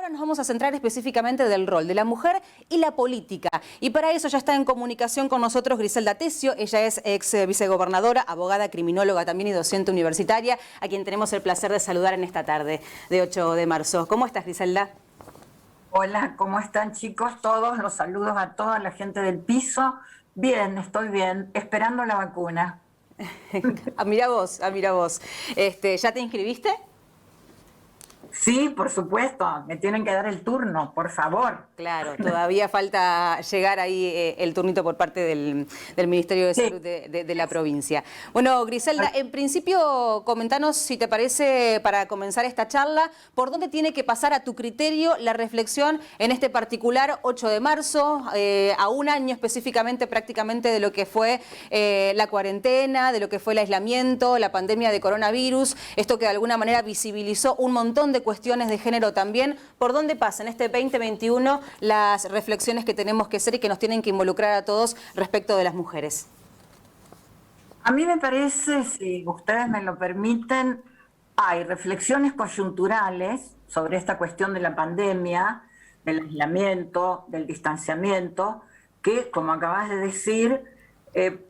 Ahora nos vamos a centrar específicamente del rol de la mujer y la política. Y para eso ya está en comunicación con nosotros Griselda Tessio. Ella es ex vicegobernadora, abogada, criminóloga también y docente universitaria, a quien tenemos el placer de saludar en esta tarde de 8 de marzo. ¿Cómo estás, Griselda? Hola, ¿cómo están, chicos? Todos los saludos a toda la gente del piso. Bien, estoy bien, esperando la vacuna. Mira vos, mira vos. ¿Ya te inscribiste? Sí, por supuesto, me tienen que dar el turno, por favor. Claro, todavía falta llegar ahí el turnito por parte del Ministerio de Sí. Salud de la provincia. Bueno, Griselda, en principio, comentanos, si te parece, para comenzar esta charla, por dónde tiene que pasar a tu criterio la reflexión en este particular 8 de marzo, a un año específicamente prácticamente de lo que fue la cuarentena, de lo que fue el aislamiento, la pandemia de coronavirus, esto que de alguna manera visibilizó un montón de cuestiones de género también. ¿Por dónde pasa en este 2021 las reflexiones que tenemos que hacer y que nos tienen que involucrar a todos respecto de las mujeres? A mí me parece, si ustedes me lo permiten, hay reflexiones coyunturales sobre esta cuestión de la pandemia, del aislamiento, del distanciamiento, que, como acabas de decir,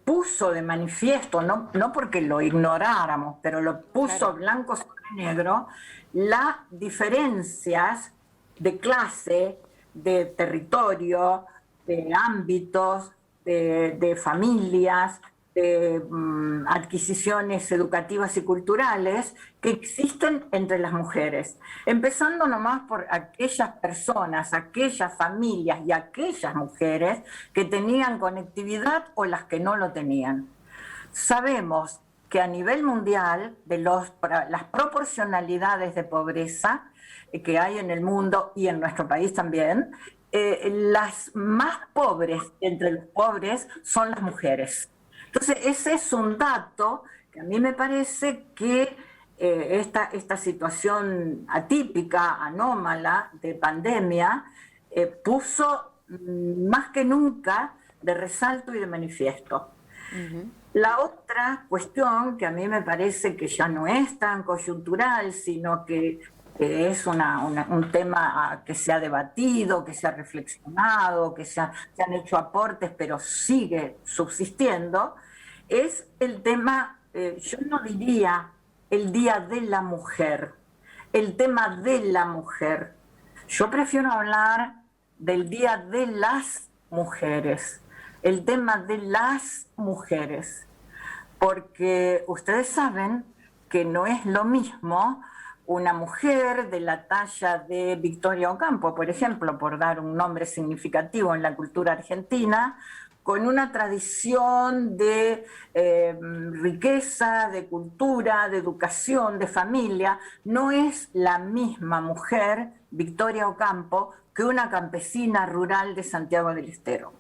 puso de manifiesto, no porque lo ignoráramos, pero lo puso Claro. blanco sobre negro, las diferencias de clase, de territorio, de ámbitos, de familias, de adquisiciones educativas y culturales que existen entre las mujeres. Empezando nomás por aquellas personas, aquellas familias y aquellas mujeres que tenían conectividad o las que no lo tenían. Sabemos que a nivel mundial, las proporcionalidades de pobreza que hay en el mundo y en nuestro país también, las más pobres entre los pobres son las mujeres. Entonces, ese es un dato que a mí me parece que esta situación atípica, anómala de pandemia, puso más que nunca de resalto y de manifiesto. La otra cuestión que a mí me parece que ya no es tan coyuntural, sino que es un tema que se ha debatido, que se ha reflexionado, se han hecho aportes, pero sigue subsistiendo, es el tema, yo no diría el Día de la Mujer, el tema de la mujer. Yo prefiero hablar del Día de las Mujeres, el tema de las mujeres, porque ustedes saben que no es lo mismo una mujer de la talla de Victoria Ocampo, por ejemplo, por dar un nombre significativo en la cultura argentina, con una tradición de riqueza, de cultura, de educación, de familia. No es la misma mujer, Victoria Ocampo, que una campesina rural de Santiago del Estero.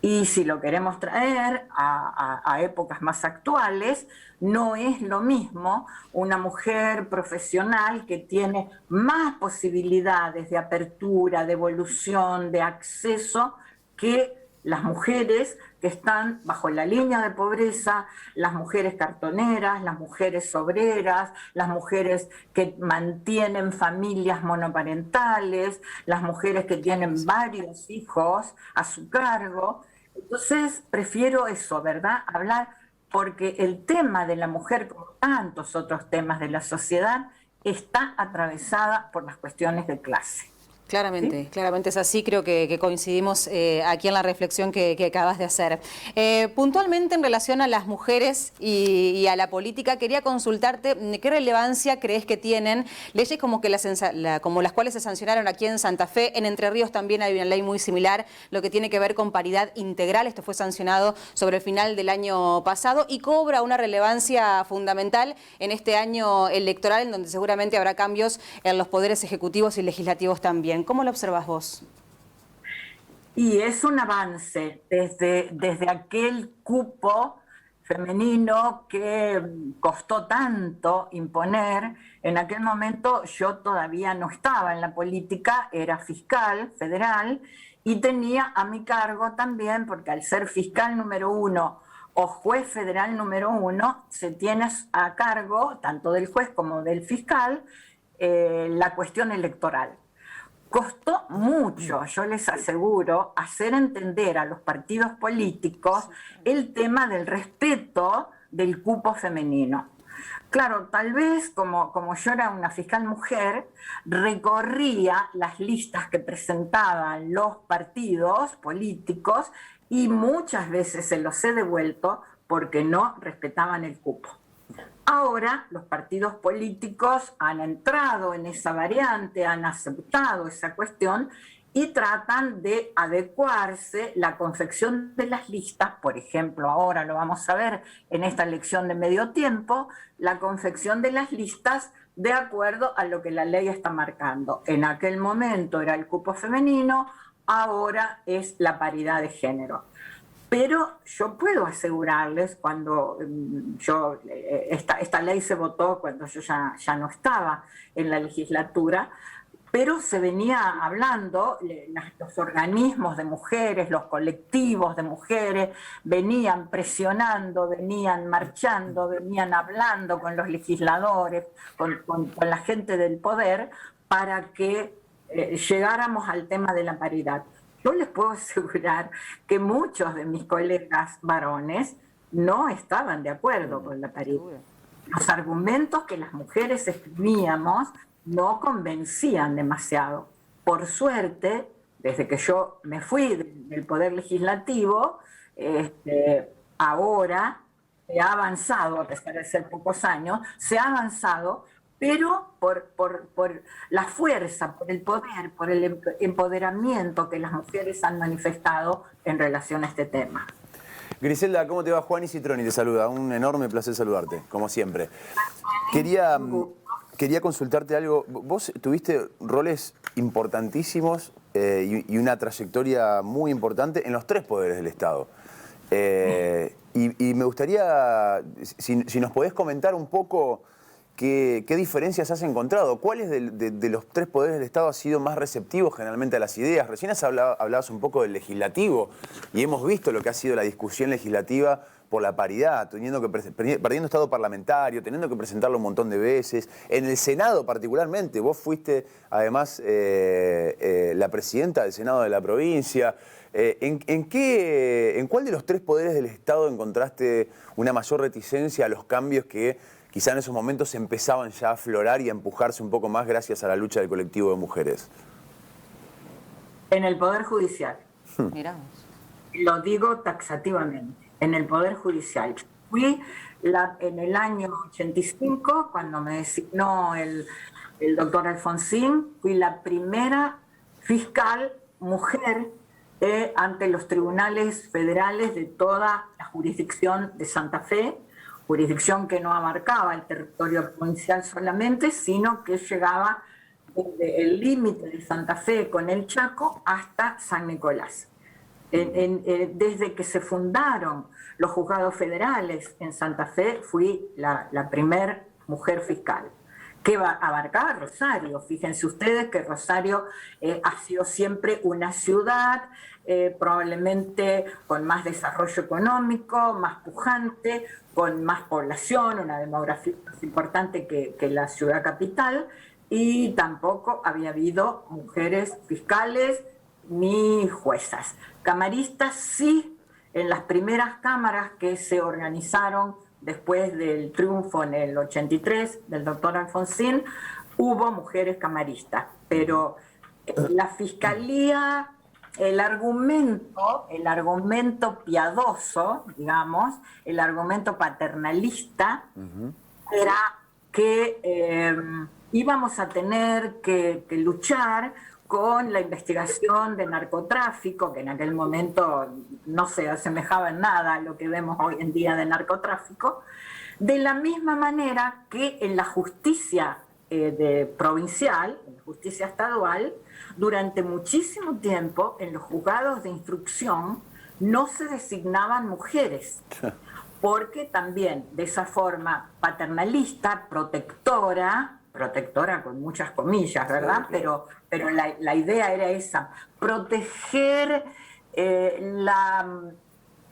Y si lo queremos traer a épocas más actuales, no es lo mismo una mujer profesional que tiene más posibilidades de apertura, de evolución, de acceso que las mujeres que están bajo la línea de pobreza, las mujeres cartoneras, las mujeres obreras, las mujeres que mantienen familias monoparentales, las mujeres que tienen varios hijos a su cargo. Entonces, prefiero eso, ¿verdad? Hablar, porque el tema de la mujer, como tantos otros temas de la sociedad, está atravesada por las cuestiones de clase. Claramente, ¿Sí? claramente es así, creo que coincidimos aquí en la reflexión que acabas de hacer. Puntualmente en relación a las mujeres y a la política, quería consultarte qué relevancia crees que tienen leyes como, como las cuales se sancionaron aquí en Santa Fe. En Entre Ríos también hay una ley muy similar, lo que tiene que ver con paridad integral. Esto fue sancionado sobre el final del año pasado y cobra una relevancia fundamental en este año electoral, en donde seguramente habrá cambios en los poderes ejecutivos y legislativos también. ¿Cómo lo observas vos? Y es un avance desde aquel cupo femenino que costó tanto imponer. En aquel momento yo todavía no estaba en la política, era fiscal federal y tenía a mi cargo también, porque al ser fiscal número 1 o juez federal número 1, se tiene a cargo, tanto del juez como del fiscal, la cuestión electoral. costó mucho, yo les aseguro, hacer entender a los partidos políticos el tema del respeto del cupo femenino. Claro, tal vez como yo era una fiscal mujer, recorría las listas que presentaban los partidos políticos y muchas veces se los he devuelto porque no respetaban el cupo. Ahora los partidos políticos han entrado en esa variante, han aceptado esa cuestión y tratan de adecuarse la confección de las listas, por ejemplo, ahora lo vamos a ver en esta elección de medio tiempo, la confección de las listas de acuerdo a lo que la ley está marcando. En aquel momento era el cupo femenino, ahora es la paridad de género. Pero yo puedo asegurarles, cuando esta ley se votó cuando yo ya no estaba en la legislatura, pero se venía hablando, los organismos de mujeres, los colectivos de mujeres, venían presionando, venían marchando, venían hablando con los legisladores, con la gente del poder, para que llegáramos al tema de la paridad. Yo les puedo asegurar que muchos de mis colegas varones no estaban de acuerdo con la paridad. Los argumentos que las mujeres exprimíamos no convencían demasiado. Por suerte, desde que yo me fui del Poder Legislativo, ahora se ha avanzado, a pesar de ser pocos años, se ha avanzado, pero por la fuerza, por el poder, por el empoderamiento que las mujeres han manifestado en relación a este tema. Griselda, ¿cómo te va? Juan y Citroni te saluda. Un enorme placer saludarte, como siempre. Quería consultarte algo. Vos tuviste roles importantísimos y una trayectoria muy importante en los 3 poderes del Estado. Y me gustaría, si nos podés comentar un poco qué diferencias has encontrado. ¿Cuáles de los 3 poderes del Estado ha sido más receptivo generalmente a las ideas? Recién hablabas un poco del legislativo y hemos visto lo que ha sido la discusión legislativa por la paridad, perdiendo estado parlamentario, teniendo que presentarlo un montón de veces. En el Senado particularmente, vos fuiste además la presidenta del Senado de la provincia. ¿En cuál de los 3 poderes del Estado encontraste una mayor reticencia a los cambios que quizá en esos momentos empezaban ya a aflorar y a empujarse un poco más gracias a la lucha del colectivo de mujeres? En el Poder Judicial. Miramos. Lo digo taxativamente. En el Poder Judicial. Fui en el año 85, cuando me designó el doctor Alfonsín, fui la primera fiscal mujer ante los tribunales federales de toda la jurisdicción de Santa Fe, jurisdicción que no abarcaba el territorio provincial solamente, sino que llegaba desde el límite de Santa Fe con el Chaco hasta San Nicolás. Desde que se fundaron los juzgados federales en Santa Fe, fui la primer mujer fiscal, que abarcaba Rosario. Fíjense ustedes que Rosario ha sido siempre una ciudad probablemente con más desarrollo económico, más pujante, con más población, una demografía más importante que la ciudad capital, y tampoco había habido mujeres fiscales ni juezas. Camaristas sí, en las primeras cámaras que se organizaron después del triunfo en el 83 del doctor Alfonsín, hubo mujeres camaristas, pero la fiscalía, el argumento piadoso, digamos, el argumento paternalista, era que íbamos a tener que luchar con la investigación de narcotráfico, que en aquel momento no se asemejaba en nada a lo que vemos hoy en día de narcotráfico, de la misma manera que en la justicia provincial, en la justicia estadual, durante muchísimo tiempo en los juzgados de instrucción no se designaban mujeres, porque también de esa forma paternalista, protectora con muchas comillas, ¿verdad? Pero la idea era esa, proteger la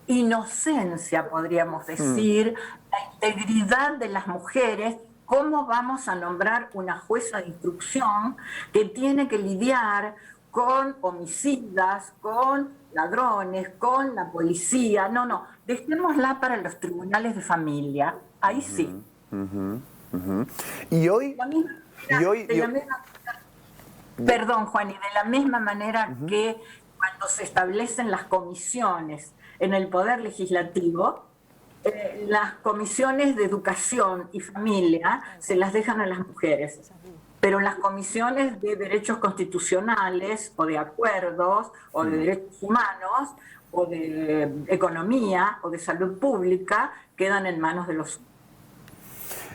inocencia, podríamos decir, la integridad de las mujeres ¿cómo vamos a nombrar una jueza de instrucción que tiene que lidiar con homicidas, con ladrones, con la policía? No, dejémosla para los tribunales de familia. Ahí sí. Y hoy... Perdón, Juan, y de la misma manera que cuando se establecen las comisiones en el Poder Legislativo, las comisiones de educación y familia se las dejan a las mujeres, pero las comisiones de derechos constitucionales o de acuerdos o de derechos humanos o de economía o de salud pública quedan en manos de los...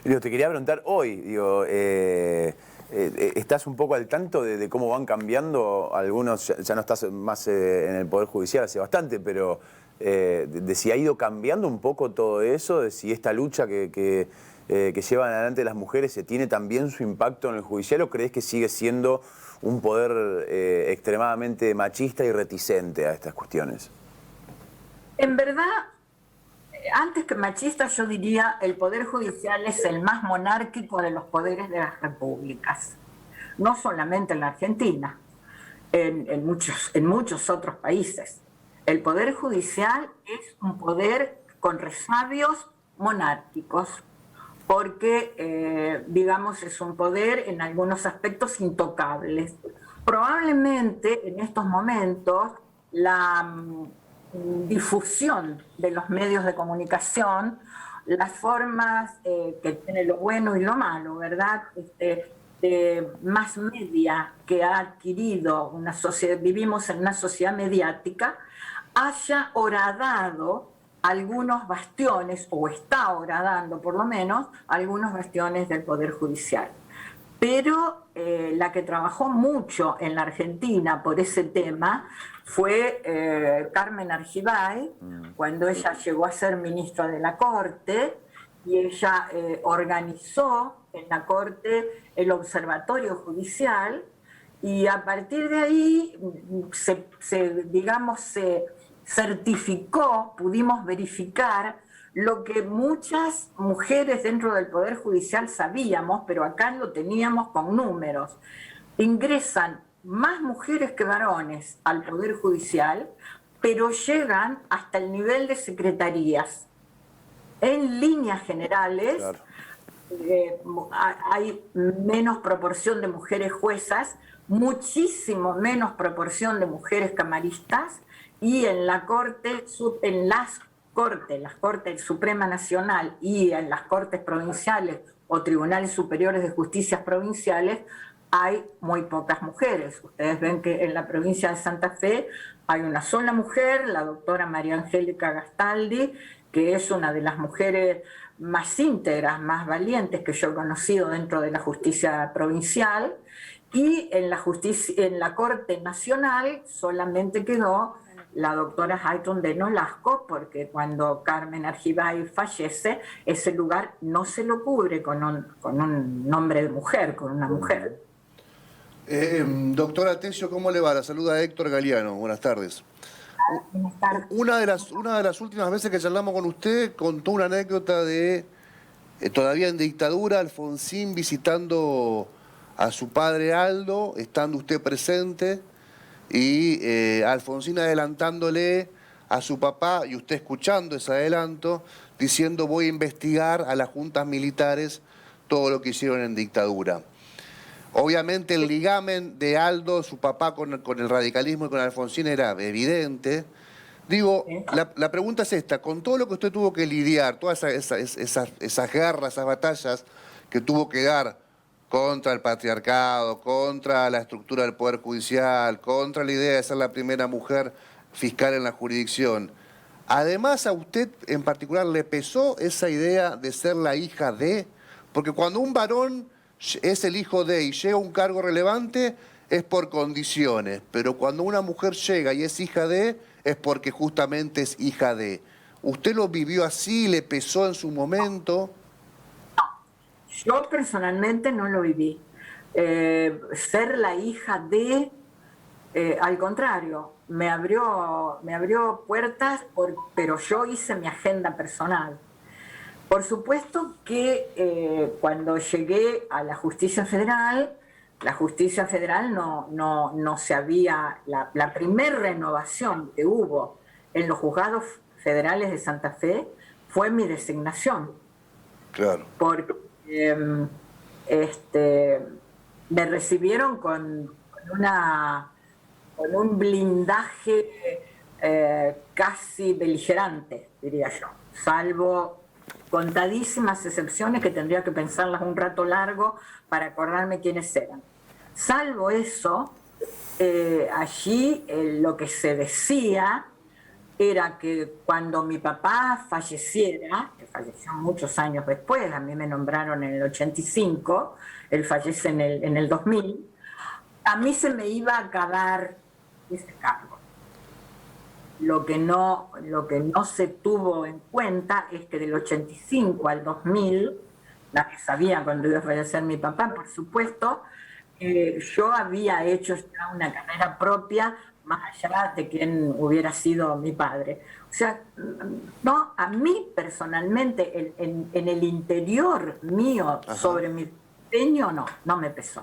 Te quería preguntar hoy, ¿estás un poco al tanto de cómo van cambiando algunos? Ya no estás más en el Poder Judicial hace bastante, pero de si ha ido cambiando un poco todo eso, de si esta lucha que llevan adelante las mujeres tiene también su impacto en el judicial, o crees que sigue siendo un poder extremadamente machista y reticente a estas cuestiones? En verdad, antes que machista, yo diría el Poder Judicial es el más monárquico de los poderes de las repúblicas. No solamente en la Argentina, en muchos otros países. El Poder Judicial es un poder con resabios monárquicos, porque, digamos, es un poder en algunos aspectos intocables. Probablemente en estos momentos la difusión de los medios de comunicación, las formas que tiene lo bueno y lo malo, ¿verdad? Más media que ha adquirido una sociedad, vivimos en una sociedad mediática, haya horadado algunos bastiones, o está horadando por lo menos, algunos bastiones del Poder Judicial. Pero la que trabajó mucho en la Argentina por ese tema fue Carmen Argibay, cuando ella llegó a ser ministra de la Corte, y ella organizó en la Corte el Observatorio Judicial, y a partir de ahí se certificó, pudimos verificar lo que muchas mujeres dentro del Poder Judicial sabíamos, pero acá lo teníamos con números. Ingresan más mujeres que varones al Poder Judicial, pero llegan hasta el nivel de secretarías. En líneas generales, claro, hay menos proporción de mujeres juezas, muchísimo menos proporción de mujeres camaristas, y en la Corte, las Cortes Suprema Nacional y en las Cortes Provinciales o Tribunales Superiores de Justicia Provinciales hay muy pocas mujeres. Ustedes ven que en la provincia de Santa Fe hay una sola mujer, la doctora María Angélica Gastaldi, que es una de las mujeres más íntegras, más valientes que yo he conocido dentro de la justicia provincial, y en la Corte Nacional solamente quedó la doctora Hayton de Nolasco, porque cuando Carmen Argibay fallece, ese lugar no se lo cubre con un nombre de mujer, con una mujer. Doctora Tesio, ¿cómo le va? La saluda Héctor Galeano. Buenas tardes. Buenas tardes. Una de las últimas veces que charlamos con usted contó una anécdota de, todavía en dictadura, Alfonsín visitando a su padre Aldo, estando usted presente, y Alfonsín adelantándole a su papá, y usted escuchando ese adelanto, diciendo: voy a investigar a las juntas militares todo lo que hicieron en dictadura. Obviamente el ligamen de Aldo, su papá, con el radicalismo y con Alfonsín era evidente. Digo, la pregunta es esta: con todo lo que usted tuvo que lidiar, todas esas guerras, esas batallas que tuvo que dar contra el patriarcado, contra la estructura del Poder Judicial, contra la idea de ser la primera mujer fiscal en la jurisdicción, además a usted en particular le pesó esa idea de ser la hija de, porque cuando un varón es el hijo de y llega a un cargo relevante es por condiciones, pero cuando una mujer llega y es hija de es porque justamente es hija de. ¿Usted lo vivió así? ¿Le pesó en su momento? Yo personalmente no lo viví. Ser la hija de, al contrario, me abrió puertas, pero yo hice mi agenda personal. Por supuesto que cuando llegué a la Justicia Federal no se había, la primer renovación que hubo en los juzgados federales de Santa Fe fue mi designación. Claro. Porque me recibieron con un blindaje casi beligerante, diría yo, salvo contadísimas excepciones que tendría que pensarlas un rato largo para acordarme quiénes eran. Salvo eso, allí lo que se decía era que cuando mi papá falleciera, que falleció muchos años después, a mí me nombraron en el 85, él fallece en el 2000, a mí se me iba a acabar ese cargo. Lo que no se tuvo en cuenta es que del 85 al 2000, nadie sabía cuándo iba a fallecer mi papá, por supuesto, yo había hecho ya una carrera propia más allá de quien hubiera sido mi padre. O sea, no, a mí personalmente, en el interior mío, ajá, sobre mi desempeño, no me pesó.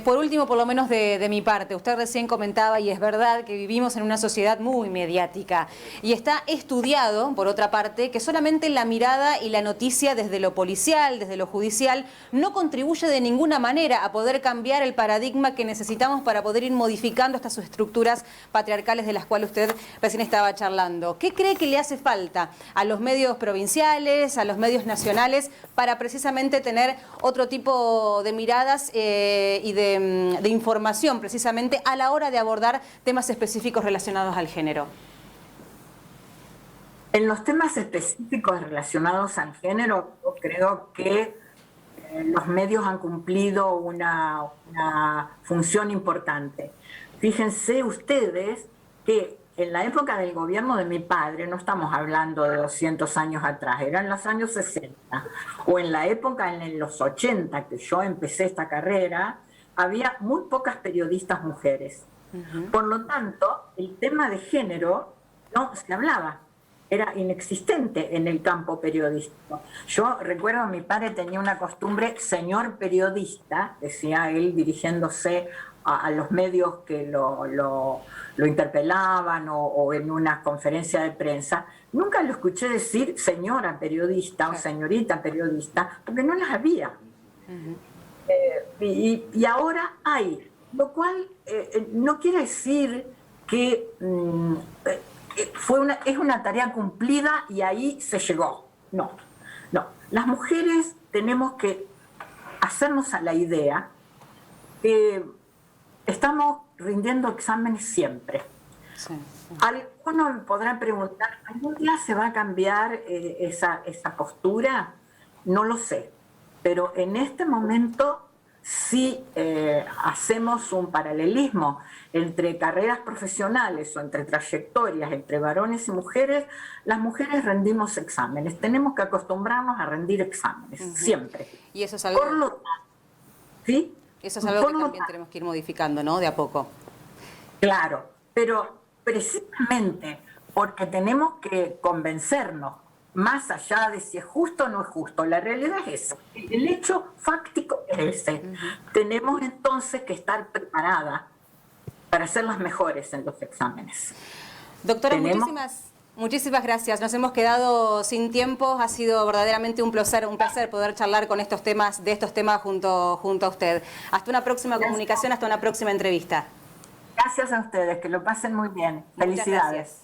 Por último, por lo menos de mi parte, usted recién comentaba, y es verdad, que vivimos en una sociedad muy mediática, y está estudiado, por otra parte, que solamente la mirada y la noticia desde lo policial, desde lo judicial, no contribuye de ninguna manera a poder cambiar el paradigma que necesitamos para poder ir modificando estas estructuras patriarcales de las cuales usted recién estaba charlando. ¿Qué cree que le hace falta a los medios provinciales, a los medios nacionales, para precisamente tener otro tipo de miradas y de información precisamente a la hora de abordar temas específicos relacionados al género? En los temas específicos relacionados al género, yo creo que los medios han cumplido una función importante. Fíjense ustedes que en la época del gobierno de mi padre, no estamos hablando de 200 años atrás, eran los años 60, o en la época en los 80 que yo empecé esta carrera, había muy pocas periodistas mujeres. Por lo tanto, el tema de género no se hablaba, era inexistente en el campo periodístico. Yo recuerdo, mi padre tenía una costumbre, señor periodista, decía él dirigiéndose a los medios que lo interpelaban o en una conferencia de prensa. Nunca lo escuché decir señora periodista o señorita periodista, porque no las había. Y ahora hay, lo cual no quiere decir que es una tarea cumplida y ahí se llegó. No. Las mujeres tenemos que hacernos a la idea que estamos rindiendo exámenes siempre. Sí. Algunos me podrán preguntar, ¿algún día se va a cambiar esa postura? No lo sé, pero en este momento sí hacemos un paralelismo entre carreras profesionales o entre trayectorias entre varones y mujeres. Las mujeres rendimos exámenes, tenemos que acostumbrarnos a rendir exámenes, siempre. Y eso es algo... Por lo tanto, ¿sí? Eso es algo que también tenemos que ir modificando, ¿no? De a poco. Claro, pero precisamente porque tenemos que convencernos, más allá de si es justo o no es justo, la realidad es esa, el hecho fáctico es ese. Tenemos entonces que estar preparadas para ser las mejores en los exámenes. Doctora, muchísimas gracias. Nos hemos quedado sin tiempo. Ha sido verdaderamente un placer poder charlar con estos temas junto a usted. Hasta una próxima comunicación, hasta una próxima entrevista. Gracias a ustedes, que lo pasen muy bien. Felicidades.